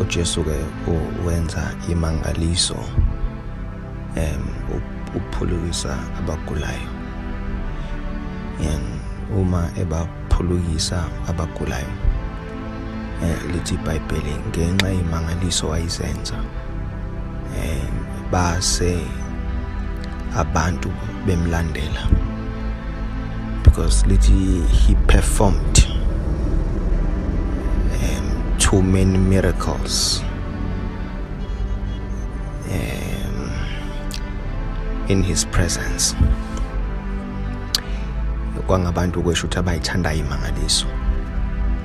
uJesu ke wenza imangaliso ukuphulukisa abagulayo. Uma ebaphulukisa abagulayo lithi iBhayibheli ngenxa yemangaliso ayizenza base abantu bemlandela, because lithi he performed too many miracles in his presence. Kwangabantu kwesho ukuthi abayithanda imangaliso,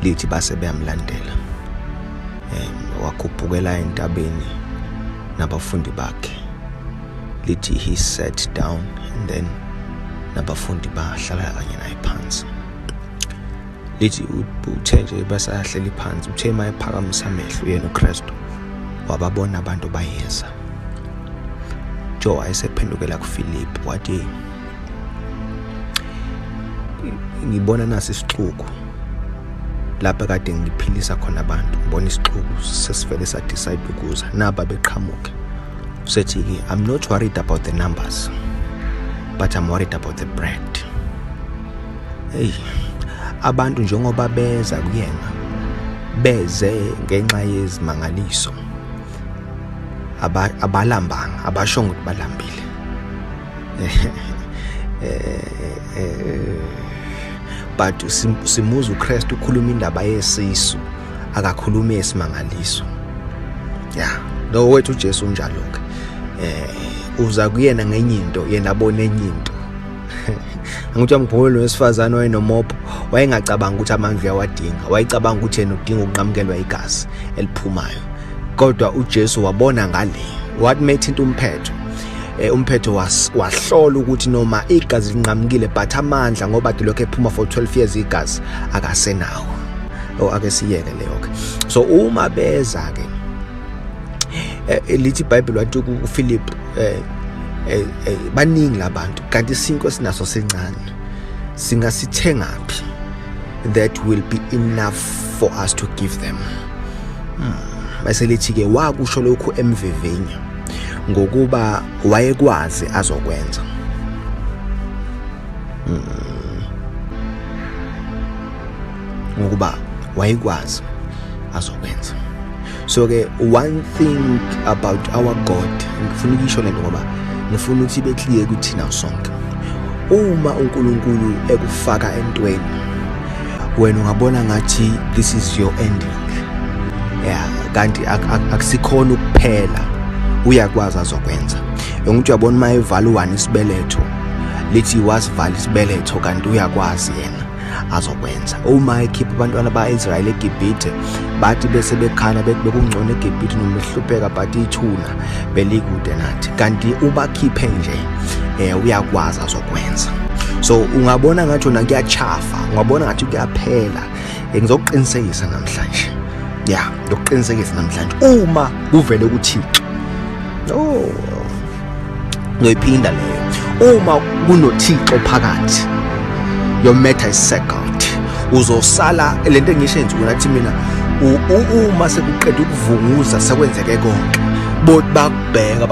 lithi base beyamlandela. Wakhuphukela entabeni nabafundi bakhe, lithi he sat down and then nabafundi bahlala kanye naye phansi. Lithi uthe nje basahleli phansi, uthe mayephakamisa amehlo yena uKristu wababona abantu bayeza. Jo ayesephendukela kuFilipi wathi, ngibona nasi isixuku lapha kade ngiphilisa khona abantu, ngibona isixuku sesivele sa decide ukuza naba beqhamuka. Usethi I'm not worried about the numbers, but I'm worried about the bread. Hey, abantu njengoba beza kuyena beze ngenxa yezimangaliso, abalambanga, abashongo ukuthi balambile. But simuza uKristu ukhuluma indaba yesisu, akakhuluma esimangaliso. Yeah, lo wethu uJesu njalo ke. Uza kuyena ngenye into, yena abona enye into. Angithi amgqolo wesifazane wayenomopho, wayengacabanga ukuthi amandla yawadinga, wayecabanga ukuthi yena udinga ukunqamukelwa igazi eliphumayo. Kodwa uJesu wabona ngale, what made into umphetho. Umphetho wahlola ukuthi noma igazi linqamukile but amandla ngoba lokho ephuma for 12 years igazi akasenawo. Ake siyeke leyo ke. So uma beza ke lithi iBhayibheli wathi kuFilipi baningi labantu kanti isinko sinaso sencane, singasithengaphi that will be enough for us to give them. Bese lithi ke wakusho lokhu emvivenya ngokuba wayekwazi azokwenza. Ngokuba wayekwazi azokwenza. So ke one thing about our God, ngifuna ukisho lento ngoba ngifuna ukuthi ibe clear kuthina sonke. Uma uNkulunkulu ekufaka entweni, wena ungabona ngathi this is your ending. Yeah, kanti akusikhona ukuphela, uyakwazi azokwenza. Ukuthi uyabona uma evala u1 isibeletho, lithi wasivala isibeletho kanti uyakwazi yena azokwenza. Uma ekhipha abantwana baIsrael eGibhithe, bathi bese bekhala bekungcono eGibhithe noma behlupheka but ithuna belikude nathi, kanti ubakhiphe nje uyakwazi azokwenza. So ungabona ngathi wona kuyachafa, ungabona ngathi kuyaphela, ngizokuqinisekisa namhlanje. Yeah, ngizokuqinisekisa namhlanje uma kuvele kuThixo. Ngoyiphinda leyo. Uma kunoThixo phakathi, your matter is settled. Uzosala lento engishenze ukuthi mina uma sekuqeda ukuvunguza sekwenzeke konke, bothi bakubheka